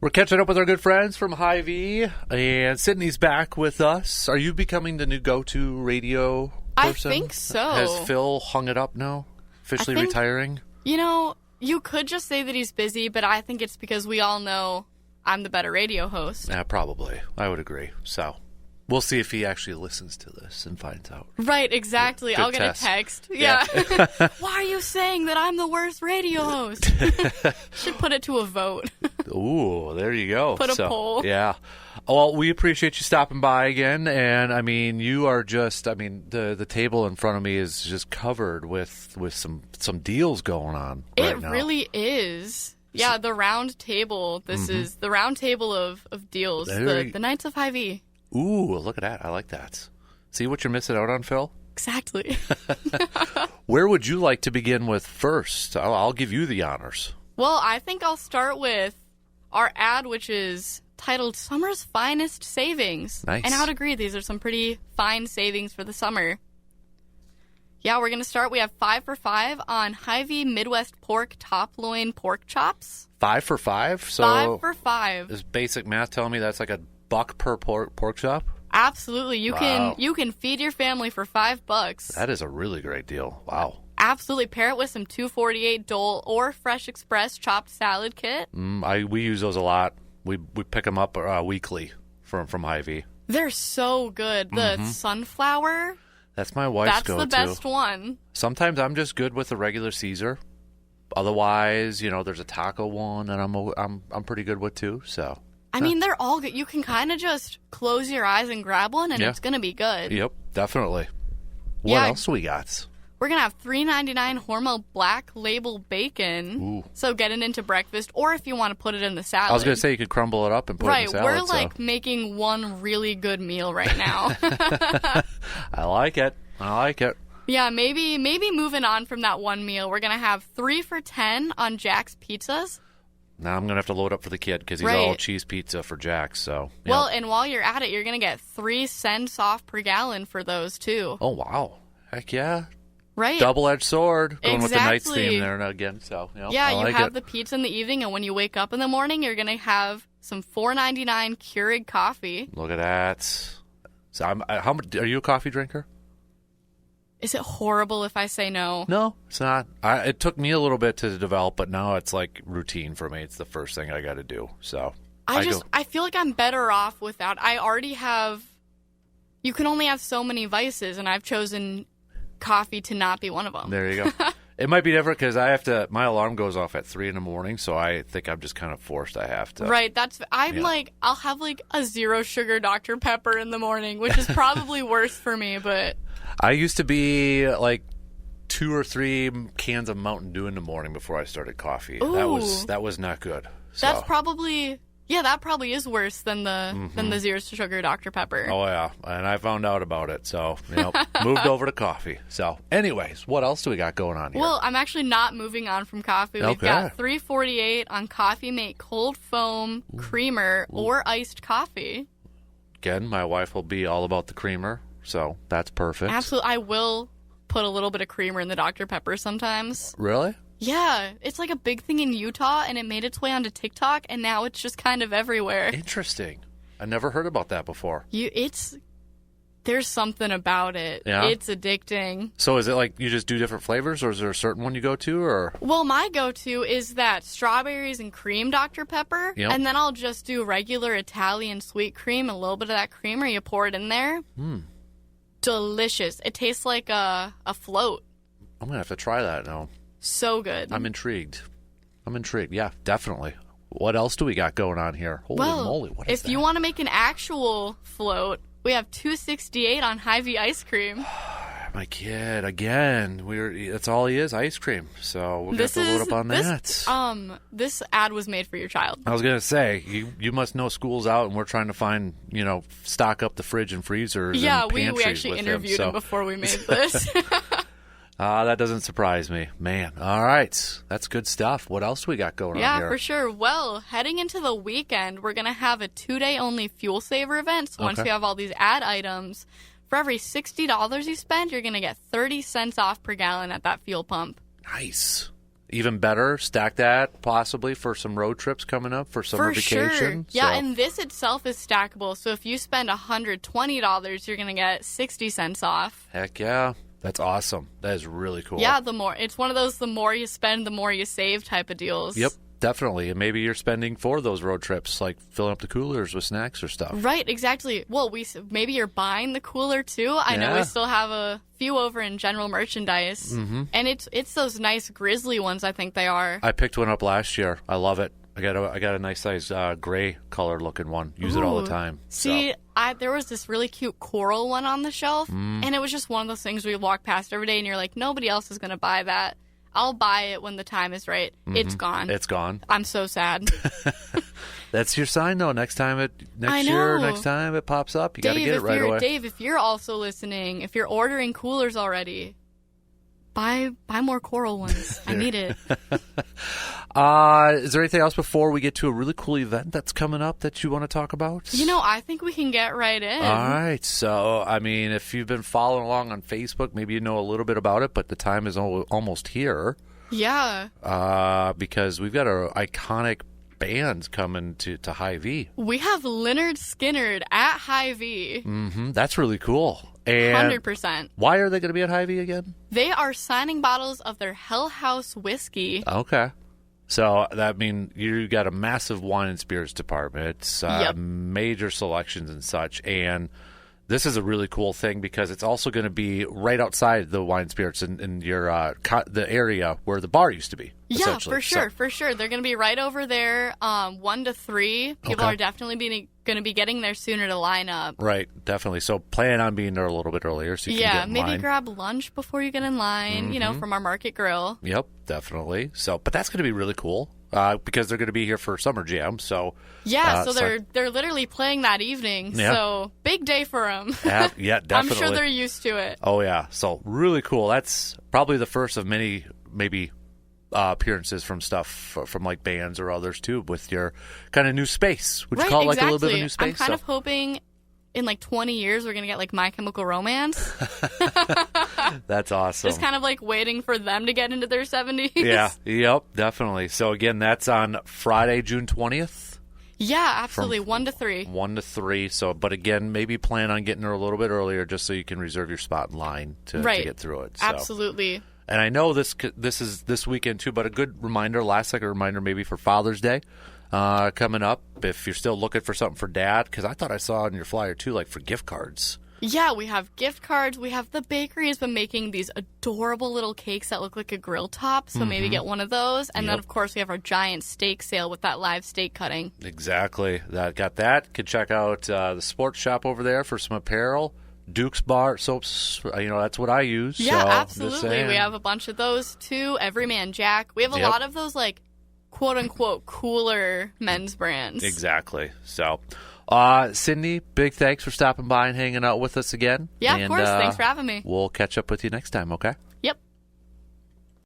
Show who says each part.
Speaker 1: We're catching up with our good friends from Hy-Vee, and Sydney's back with us. Are you becoming the new go-to radio person?
Speaker 2: I think so.
Speaker 1: Has Phil hung it up now? Officially retiring?
Speaker 2: You know, you could just say that he's busy, but I think it's because we all know I'm the better radio host.
Speaker 1: Yeah, probably. I would agree. So we'll see if he actually listens to this and finds out.
Speaker 2: Right, exactly. I'll get a text. Yeah. Why are you saying that I'm the worst radio host? Should put it to a vote.
Speaker 1: Ooh, there you go.
Speaker 2: Put a poll.
Speaker 1: Yeah. Well, we appreciate you stopping by again. And, I mean, you are just, I mean, the table in front of me is just covered with some deals going on right now.
Speaker 2: It really is. Yeah, the round table. This is the round table of deals. The Knights of Hy-Vee.
Speaker 1: Ooh, look at that. I like that. See what you're missing out on, Phil?
Speaker 2: Exactly.
Speaker 1: Where would you like to begin with first? I'll give you the honors.
Speaker 2: Well, I think I'll start with our ad, which is titled Summer's Finest Savings.
Speaker 1: Nice.
Speaker 2: And I would agree, these are some pretty fine savings for the summer. Yeah, we're going to start. We have 5 for $5 on Hy-Vee Midwest Pork Top Loin Pork Chops.
Speaker 1: 5 for $5? So
Speaker 2: 5 for $5.
Speaker 1: Is basic math telling me that's like $1 per pork chop?
Speaker 2: Absolutely. You
Speaker 1: Wow.
Speaker 2: can feed your family for $5.
Speaker 1: That is a really great deal. Wow.
Speaker 2: Absolutely. Pair it with some 248 Dole or Fresh Express chopped salad kit.
Speaker 1: We use those a lot. We pick them up weekly from Hy-Vee.
Speaker 2: They're so good. The sunflower,
Speaker 1: That's my wife's
Speaker 2: that's
Speaker 1: go-to.
Speaker 2: the best one.
Speaker 1: Sometimes I'm just good with the regular Caesar. Otherwise, there's a taco one that I'm pretty good with too. So
Speaker 2: I mean, they're all good. You can kind of just close your eyes and grab one, and
Speaker 1: Yeah.
Speaker 2: it's going to be good.
Speaker 1: Yep, definitely. What
Speaker 2: Yeah.
Speaker 1: else we got?
Speaker 2: We're going to have $3.99 Hormel Black Label Bacon.
Speaker 1: Ooh.
Speaker 2: So get it into breakfast, or if you want to put it in the salad.
Speaker 1: I was going to say you could crumble it up and put it in the salad.
Speaker 2: We're like making one really good meal right now.
Speaker 1: I like it.
Speaker 2: Yeah, maybe moving on from that one meal, we're going to have 3 for $10 on Jack's Pizzas.
Speaker 1: Now I'm going to have to load up for the kid because he's
Speaker 2: Right.
Speaker 1: all cheese pizza for Jack. So
Speaker 2: Well, and while you're at it, you're going to get 3 cents off per gallon for those, too.
Speaker 1: Oh, wow. Heck yeah.
Speaker 2: Right?
Speaker 1: Double-edged sword. Going with the Knights
Speaker 2: Exactly.
Speaker 1: theme there again. So,
Speaker 2: Yeah,
Speaker 1: I
Speaker 2: you
Speaker 1: like
Speaker 2: have
Speaker 1: it.
Speaker 2: the pizza in the evening, and when you wake up in the morning, you're going to have some $4.99 Keurig coffee.
Speaker 1: Look at that. So how much, are you a coffee drinker?
Speaker 2: Is it horrible if I say no?
Speaker 1: No, it's not. It took me a little bit to develop, but now it's like routine for me. It's the first thing I got to do. So
Speaker 2: I feel like I'm better off without. I already have. You can only have so many vices, and I've chosen coffee to not be one of them.
Speaker 1: There you go. It might be different because my alarm goes off at 3 a.m, so I think I'm just kind of forced. I have to.
Speaker 2: Right. I'll have like a 0 sugar Dr. Pepper in the morning, which is probably worse for me, but.
Speaker 1: I used to be like 2 or 3 cans of Mountain Dew in the morning before I started coffee.
Speaker 2: Ooh.
Speaker 1: That was not good. So.
Speaker 2: That's probably. Yeah, that probably is worse than the 0 sugar Dr. Pepper.
Speaker 1: Oh, yeah. And I found out about it. So, moved over to coffee. So, anyways, what else do we got going on here?
Speaker 2: Well, I'm actually not moving on from coffee. We've got $3.48 on Coffee Mate Cold Foam Creamer or iced coffee.
Speaker 1: Again, my wife will be all about the creamer. So, that's perfect.
Speaker 2: Absolutely. I will put a little bit of creamer in the Dr. Pepper sometimes.
Speaker 1: Really?
Speaker 2: Yeah. It's like a big thing in Utah, and it made its way onto TikTok, and now it's just kind of everywhere.
Speaker 1: Interesting. I never heard about that before.
Speaker 2: There's something about it.
Speaker 1: Yeah?
Speaker 2: It's addicting.
Speaker 1: So is it like you just do different flavors, or is there a certain one you go to, or?
Speaker 2: Well, my go-to is that strawberries and cream Dr. Pepper,
Speaker 1: Yep.
Speaker 2: and then I'll just do regular Italian sweet cream, a little bit of that creamer, you pour it in there. Delicious. It tastes like a float.
Speaker 1: I'm going to have to try that now.
Speaker 2: So good.
Speaker 1: I'm intrigued. Yeah, definitely. What else do we got going on here? Holy moly, what is
Speaker 2: if
Speaker 1: that?
Speaker 2: you want to make an actual float, we have $2.68 on Hy-Vee ice cream.
Speaker 1: My kid, again, that's all he is, ice cream. So we're going to have to load up on that.
Speaker 2: This ad was made for your child.
Speaker 1: I was going to say, you must know school's out and we're trying to find, stock up the fridge and freezers
Speaker 2: Yeah,
Speaker 1: and
Speaker 2: we
Speaker 1: pantries
Speaker 2: actually
Speaker 1: with
Speaker 2: interviewed him before we made this.
Speaker 1: That doesn't surprise me. Man, all right. That's good stuff. What else do we got going on
Speaker 2: Yeah,
Speaker 1: here?
Speaker 2: for sure. Well, heading into the weekend, we're going to have a 2-day only fuel saver event. So once
Speaker 1: Okay.
Speaker 2: we have all these ad items, for every $60 you spend, you're going to get 30 cents off per gallon at that fuel pump.
Speaker 1: Nice. even better, stack that possibly for some road trips coming up for summer
Speaker 2: For sure.
Speaker 1: vacation.
Speaker 2: Yeah,
Speaker 1: So,
Speaker 2: and this itself is stackable. So if you spend $120, you're going to get 60 cents off.
Speaker 1: heck yeah. That's awesome. That is really cool.
Speaker 2: Yeah, it's one of those the more you spend, the more you save type of deals.
Speaker 1: Yep, definitely. And maybe you're spending for those road trips, like filling up the coolers with snacks or stuff.
Speaker 2: Right, exactly. Well, maybe you're buying the cooler too. I know we
Speaker 1: Yeah.
Speaker 2: still have a few over in general merchandise, and it's those nice grizzly ones. I think they are.
Speaker 1: I picked one up last year. I love it. I got a nice size gray color looking one. Use it all the
Speaker 2: Ooh.
Speaker 1: time.
Speaker 2: See, there was this really cute coral one on the shelf, and it was just one of those things we walk past every day, and you're like, nobody else is going to buy that. I'll buy it when the time is right. It's gone.
Speaker 1: It's gone.
Speaker 2: I'm so sad.
Speaker 1: That's your sign, though. Next time
Speaker 2: I
Speaker 1: next year,
Speaker 2: know.
Speaker 1: next time it pops up, you got to
Speaker 2: Dave,
Speaker 1: get it right away.
Speaker 2: Dave, if you're also listening, if you're ordering coolers already, buy more coral ones. I need it.
Speaker 1: Is there anything else before we get to a really cool event that's coming up that you want to talk about?
Speaker 2: I think we can get right in.
Speaker 1: All right. So, I mean, if you've been following along on Facebook, maybe you know a little bit about it, but the time is almost here
Speaker 2: Yeah.
Speaker 1: because we've got our iconic band coming to Hy-Vee.
Speaker 2: We have Leonard Skinnard at Hy-Vee.
Speaker 1: That's really cool. And
Speaker 2: 100%.
Speaker 1: why are they going to be at Hy-Vee again?
Speaker 2: They are signing bottles of their Hell House whiskey.
Speaker 1: Okay. So that means you got a massive wine and spirits department. It's
Speaker 2: Yep.
Speaker 1: major selections and such. And this is a really cool thing because it's also going to be right outside the wine and spirits in your the area where the bar used to be.
Speaker 2: Yeah,
Speaker 1: essentially.
Speaker 2: for sure, for sure. They're going to be right over there, 1 to 3. People
Speaker 1: Okay.
Speaker 2: are definitely going to be getting there sooner to line up.
Speaker 1: Right, definitely. So plan on being there a little bit earlier so you can
Speaker 2: Yeah,
Speaker 1: get in
Speaker 2: maybe
Speaker 1: line.
Speaker 2: grab lunch before you get in line, from our market grill.
Speaker 1: Yep, definitely. So, but that's going to be really cool because they're going to be here for Summer Jam. So
Speaker 2: Yeah, so
Speaker 1: so-
Speaker 2: they're literally playing that evening.
Speaker 1: Yeah.
Speaker 2: So big day for them.
Speaker 1: yeah, definitely.
Speaker 2: I'm sure they're used to it.
Speaker 1: Oh yeah, so really cool. That's probably the first of many maybe appearances from stuff from like bands or others too with your kind of new space. Would you
Speaker 2: Right,
Speaker 1: call it like
Speaker 2: exactly.
Speaker 1: a little bit of a new space?
Speaker 2: I'm kind of hoping in like 20 years we're going to get like My Chemical Romance.
Speaker 1: That's awesome.
Speaker 2: Just kind of like waiting for them to get into their 70s.
Speaker 1: Yeah, yep, definitely. So again, that's on Friday, June 20th.
Speaker 2: Yeah, absolutely. 1 to 3.
Speaker 1: 1 to 3. So, but again, maybe plan on getting there a little bit earlier just so you can reserve your spot in line to get through it. So.
Speaker 2: Absolutely.
Speaker 1: And I know this is this weekend too, but a good reminder, last second reminder maybe for Father's Day coming up. If you're still looking for something for Dad, because I thought I saw on your flyer too, like for gift cards.
Speaker 2: Yeah, we have gift cards. We have the bakery has been making these adorable little cakes that look like a grill top, so maybe get one of those. And then,
Speaker 1: Yep.
Speaker 2: of course, we have our giant steak sale with that live steak cutting.
Speaker 1: Exactly. Got that. Could check out the sports shop over there for some apparel. Duke's Bar Soaps, that's what I use.
Speaker 2: Yeah,
Speaker 1: so, just
Speaker 2: absolutely.
Speaker 1: saying.
Speaker 2: We have a bunch of those, too. Everyman Jack. We have a
Speaker 1: Yep.
Speaker 2: lot of those, like, quote-unquote cooler men's brands.
Speaker 1: Exactly. So, Sydney, big thanks for stopping by and hanging out with us again.
Speaker 2: Yeah,
Speaker 1: and,
Speaker 2: of course. Thanks for having me.
Speaker 1: We'll catch up with you next time, okay?